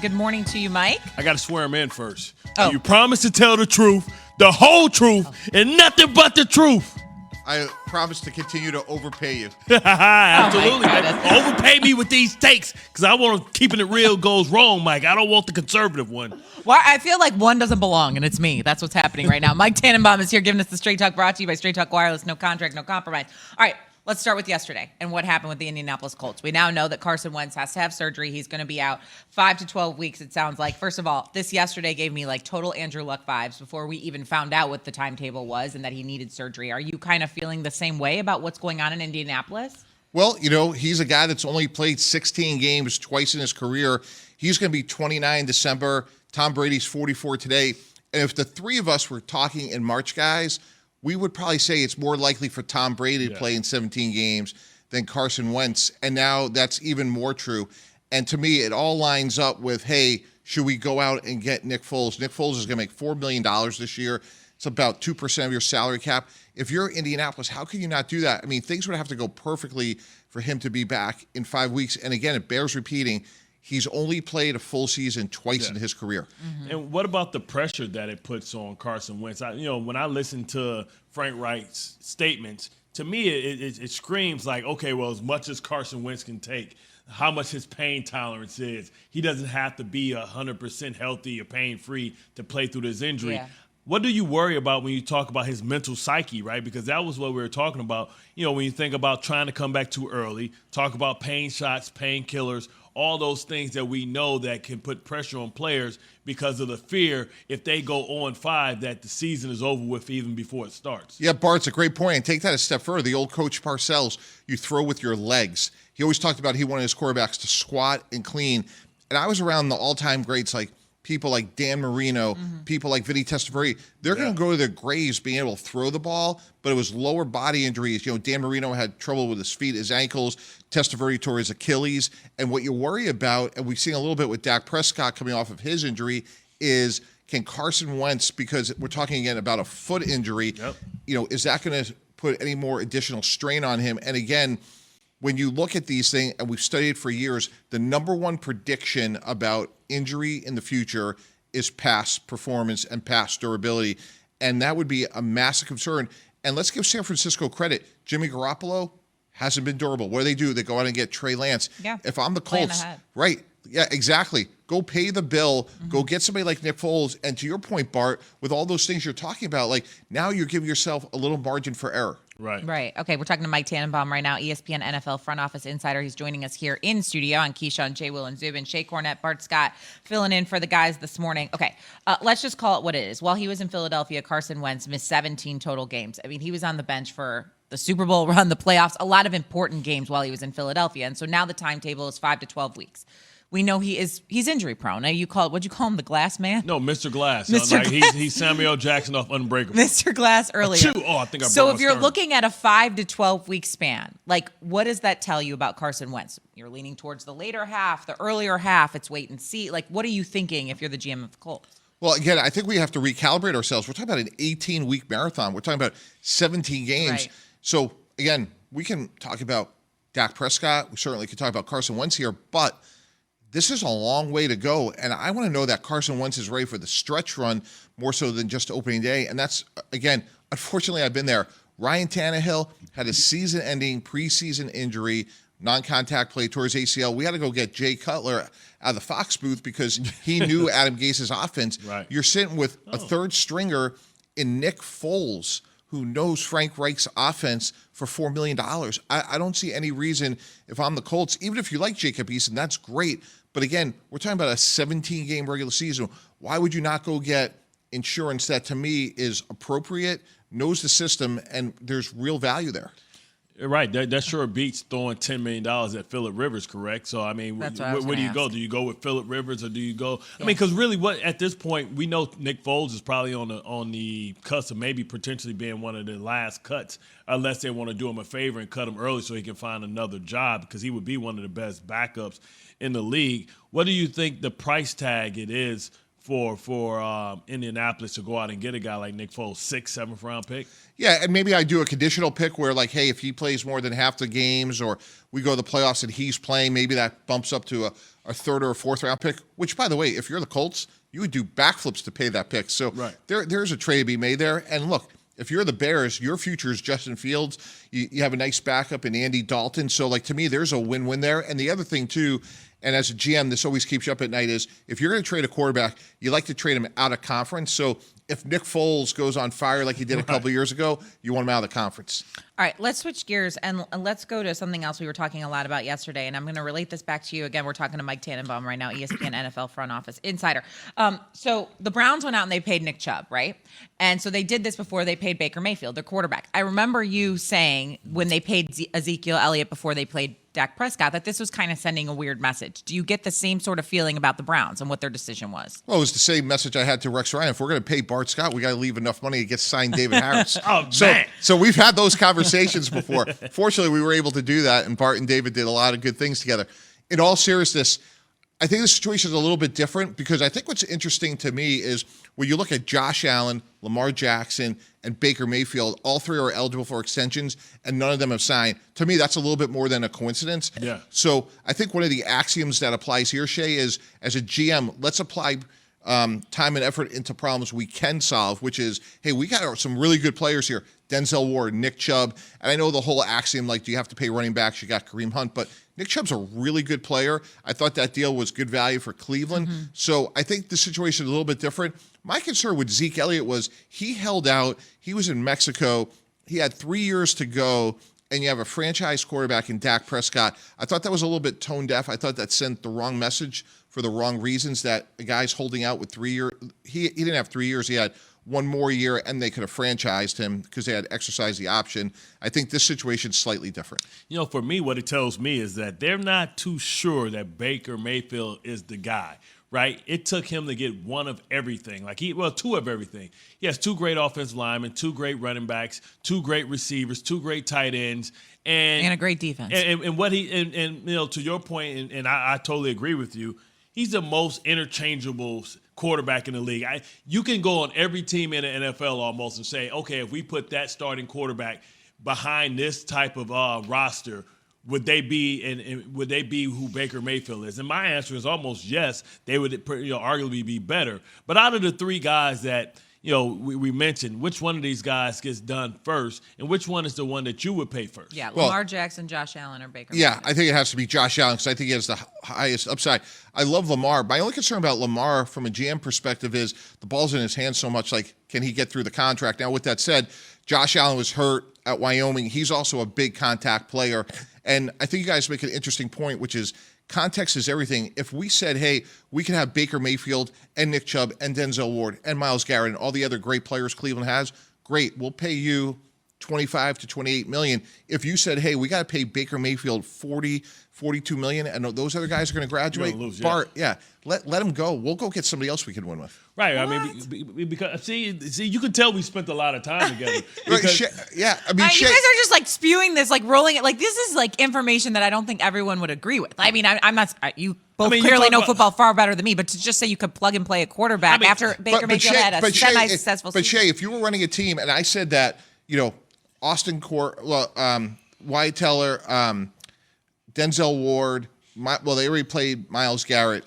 Good morning to you, Mike. I got to swear him in first. Oh. You promise to tell the truth, the whole truth, and nothing but the truth. I promise to continue to overpay you. Absolutely. Oh Overpay me with these takes because I want keeping it real goes wrong, Mike. I don't want the conservative one. Well, I feel like one doesn't belong, and it's me. That's what's happening right now. Mike Tannenbaum is here giving us the Straight Talk, brought to you by Straight Talk Wireless. No contract, no compromise. All right, let's start with yesterday and what happened with the Indianapolis Colts. We now know that Carson Wentz has to have surgery. He's going to be out 5 to 12 weeks, it sounds like. First of all, this yesterday gave me like total Andrew Luck vibes before we even found out what the timetable was and that he needed surgery. Are you kind of feeling the same way about what's going on in Indianapolis? Well, he's a guy that's only played 16 games twice in his career. He's going to be 29 December. Tom Brady's 44 today. And if the three of us were talking in March, guys, we would probably say it's more likely for Tom Brady to play in 17 games than Carson Wentz. And now that's even more true. And to me, it all lines up with, hey, should we go out and get Nick Foles? Nick Foles is going to make $4 million this year. It's about 2% of your salary cap. If you're Indianapolis, how can you not do that? I mean, things would have to go perfectly for him to be back in 5 weeks. And again, it bears repeating. He's only played a full season twice in his career. Mm-hmm. And what about the pressure that it puts on Carson Wentz? When I listen to Frank Reich's statements, to me it screams like, okay, well, as much as Carson Wentz can take, how much his pain tolerance is, he doesn't have to be 100% healthy or pain-free to play through this injury. Yeah. What do you worry about when you talk about his mental psyche, right? Because that was what we were talking about. When you think about trying to come back too early, talk about pain shots, painkillers, all those things that we know that can put pressure on players because of the fear if they go 0-5 that the season is over with even before it starts. Yeah, Bart, it's a great point. And take that a step further. The old Coach Parcells, you throw with your legs. He always talked about he wanted his quarterbacks to squat and clean. And I was around the all-time greats like people like Dan Marino, people like Vinny Testaverde. They're going to go to their graves being able to throw the ball, but it was lower body injuries. Dan Marino had trouble with his feet, his ankles. Testaverde tore his Achilles. And what you worry about, and we've seen a little bit with Dak Prescott coming off of his injury, is can Carson Wentz, because we're talking again about a foot injury, is that going to put any more additional strain on him? And again, when you look at these things, and we've studied for years, the number one prediction about injury in the future is past performance and past durability. And that would be a massive concern. And let's give San Francisco credit. Jimmy Garoppolo hasn't been durable. What do? They go out and get Trey Lance. Yeah. If I'm the Colts, right. Yeah, exactly. Go pay the bill. Go get somebody like Nick Foles. And to your point, Bart, with all those things you're talking about, like now you're giving yourself a little margin for error. Right. Okay, we're talking to Mike Tannenbaum right now, ESPN NFL front office insider. He's joining us here in studio on Keyshawn, J. Will, and Zubin. Shea Cornett, Bart Scott filling in for the guys this morning. Okay, let's just call it what it is. While he was in Philadelphia, Carson Wentz missed 17 total games. I mean, he was on the bench for the Super Bowl run, the playoffs, a lot of important games while he was in Philadelphia. And so now the timetable is 5 to 12 weeks. We know he's injury prone. Now what'd you call him, the Glass Man? No, Mr. Glass. Mr. Glass. He's Samuel Jackson off Unbreakable. Mr. Glass earlier. I think I So broke if you're my sternum. looking at a 5 to 12 week span, like what does that tell you about Carson Wentz? You're leaning towards the later half, the earlier half, it's wait and see. Like what are you thinking if you're the GM of the Colts? Well, again, I think we have to recalibrate ourselves. We're talking about an 18-week marathon. We're talking about 17 games. Right. So, again, we can talk about Dak Prescott. We certainly can talk about Carson Wentz here, but this is a long way to go, and I want to know that Carson Wentz is ready for the stretch run more so than just opening day, and that's, again, unfortunately, I've been there. Ryan Tannehill had a season-ending preseason injury, non-contact play towards ACL. We had to go get Jay Cutler out of the Fox booth because he knew Adam Gase's offense. Right. You're sitting with a third stringer in Nick Foles, who knows Frank Reich's offense for $4 million. I don't see any reason if I'm the Colts, even if you like Jacob Eason, that's great. But again, we're talking about a 17-game regular season. Why would you not go get insurance that, to me, is appropriate, knows the system, and there's real value there? Right. That sure beats throwing $10 million at Phillip Rivers, correct? So, I mean, where do you go? Do you go with Phillip Rivers or do you go – I mean, because really at this point, we know Nick Foles is probably on the cusp of maybe potentially being one of the last cuts unless they want to do him a favor and cut him early so he can find another job because he would be one of the best backups in the league. What do you think the price tag it is for Indianapolis to go out and get a guy like Nick Foles, 6th, 7th round pick. Yeah, and maybe I do a conditional pick where, like, hey, if he plays more than half the games or we go to the playoffs and he's playing, maybe that bumps up to a 3rd or a 4th round pick, which, by the way, if you're the Colts, you would do backflips to pay that pick. So there's a trade to be made there. And look, if you're the Bears, your future is Justin Fields. You have a nice backup in Andy Dalton. So, like, to me, there's a win-win there. And the other thing, too, and as a GM, this always keeps you up at night, is if you're going to trade a quarterback, you like to trade him out of conference. So if Nick Foles goes on fire like he did a couple years ago, you want him out of the conference. All right, let's switch gears and let's go to something else we were talking a lot about yesterday, and I'm going to relate this back to you. Again, we're talking to Mike Tannenbaum right now, ESPN NFL front office insider. So the Browns went out and they paid Nick Chubb, right? And so they did this before they paid Baker Mayfield, their quarterback. I remember you saying when they paid Ezekiel Elliott before they played Dak Prescott that this was kind of sending a weird message. Do you get the same sort of feeling about the Browns and what their decision was? Well, it was the same message I had to Rex Ryan. If we're going to pay Bart Scott, we got to leave enough money to get signed David Harris. So we've had those conversations before. Fortunately, we were able to do that, and Bart and David did a lot of good things together. In all seriousness, I think the situation is a little bit different because I think what's interesting to me is when you look at Josh Allen, Lamar Jackson, and Baker Mayfield, all 3 are eligible for extensions, and none of them have signed. To me, that's a little bit more than a coincidence. Yeah. So I think one of the axioms that applies here, Shay, is as a GM, let's apply time and effort into problems we can solve, which is, hey, we got some really good players here. Denzel Ward, Nick Chubb. And I know the whole axiom, like, do you have to pay running backs? You got Kareem Hunt. But Nick Chubb's a really good player. I thought that deal was good value for Cleveland. Mm-hmm. So I think the situation is a little bit different. My concern with Zeke Elliott was he held out. He was in Mexico. He had 3 years to go, and you have a franchise quarterback in Dak Prescott. I thought that was a little bit tone deaf. I thought that sent the wrong message for the wrong reasons, that a guy's holding out with 3 years. He didn't have 3 years. He had 1 more year, and they could have franchised him because they had exercised the option. I think this situation is slightly different. You know, for me, what it tells me is that they're not too sure that Baker Mayfield is the guy, right? It took him to get one of everything. 2 of everything. He has 2 great offensive linemen, 2 great running backs, 2 great receivers, 2 great tight ends, and a great defense. And what he and you know, to your point, and I totally agree with you. He's the most interchangeable quarterback in the league. You can go on every team in the NFL almost and say, okay, if we put that starting quarterback behind this type of roster, would they be who Baker Mayfield is? And my answer is almost yes. They would, arguably be better. But out of the 3 guys that we mentioned, which one of these guys gets done first, and which one is the one that you would pay first? Yeah, Lamar Jackson, Josh Allen, or Baker Yeah, Mayfield. I think it has to be Josh Allen because I think he has the highest upside. I love Lamar. My only concern about Lamar from a GM perspective is the ball's in his hands so much, like, can he get through the contract? Now, with that said, Josh Allen was hurt at Wyoming. He's also a big contact player. And I think you guys make an interesting point, which is context is everything. If we said, hey, we can have Baker Mayfield and Nick Chubb and Denzel Ward and Myles Garrett and all the other great players Cleveland has, great, we'll pay you $25 to $28 million. If you said, hey, we got to pay Baker Mayfield $40, $42 million, and those other guys are going to graduate, Bart, let them go. We'll go get somebody else we can win with. Right. What? I mean, because see, you can tell we spent a lot of time together. Because, you guys are just like spewing this, like rolling it. Like, this is like information that I don't think everyone would agree with. I mean, I'm not. You both clearly know football far better than me, but to just say you could plug and play a quarterback after Baker Mayfield had a semi-successful season. But Shay, if you were running a team, and I said that, Austin Wyatt Teller, Denzel Ward, they already played Myles Garrett.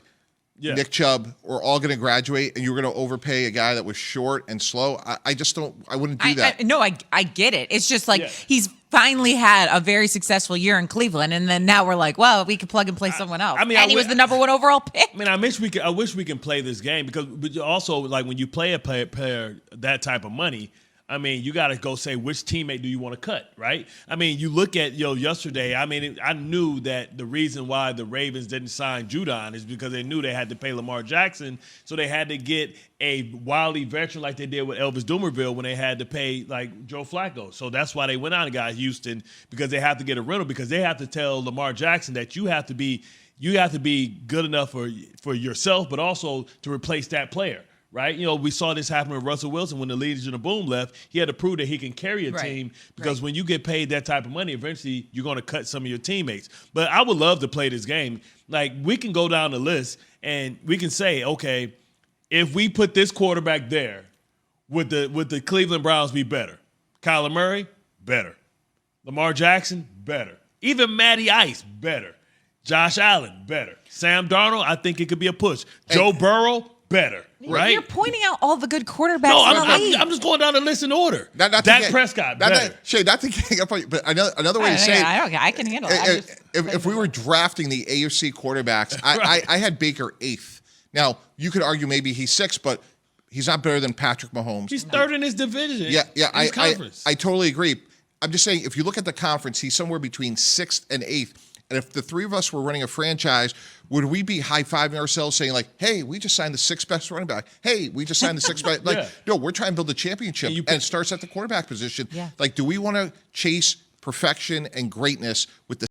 Yeah. Nick Chubb were all going to graduate, and you were going to overpay a guy that was short and slow. I just don't. I wouldn't do that. I get it. It's just like he's finally had a very successful year in Cleveland, and then now we're like, well, we could plug and play someone else. He was the number 1 overall pick. I mean, I wish we can play this game but also, like, when you play a player that type of money, I mean, you got to go say which teammate do you want to cut, right? I mean, you look at yesterday. I mean, I knew that the reason why the Ravens didn't sign Judon is because they knew they had to pay Lamar Jackson, so they had to get a wily veteran like they did with Elvis Dumervil when they had to pay like Joe Flacco. So that's why they went out and got Houston, because they have to get a rental, because they have to tell Lamar Jackson that you have to be good enough for yourself, but also to replace that player. Right? We saw this happen with Russell Wilson when the Legion of Boom left. He had to prove that he can carry a team, because when you get paid that type of money, eventually you're going to cut some of your teammates. But I would love to play this game. Like, we can go down the list and we can say, okay, if we put this quarterback there, would the Cleveland Browns be better? Kyler Murray, better. Lamar Jackson, better. Even Matty Ice, better. Josh Allen, better. Sam Darnold, I think it could be a push. Joe Burrow, better. Right? You're pointing out all the good quarterbacks. No, I'm just going down the list in order. Dak Prescott, better. Shay, not to gang up on you, but another way to say it. I can handle it. If we were drafting the AFC quarterbacks, I had Baker 8th. Now, you could argue maybe he's 6th, but he's not better than Patrick Mahomes. He's 3rd in his division. Yeah, conference. I totally agree. I'm just saying, if you look at the conference, he's somewhere between 6th and 8th. And if the three of us were running a franchise, would we be high-fiving ourselves saying, like, hey, we just signed the 6th best running back. Hey, we just signed the 6th best. Like, no, we're trying to build a championship, and it starts at the quarterback position. Yeah. Like, do we want to chase perfection and greatness with the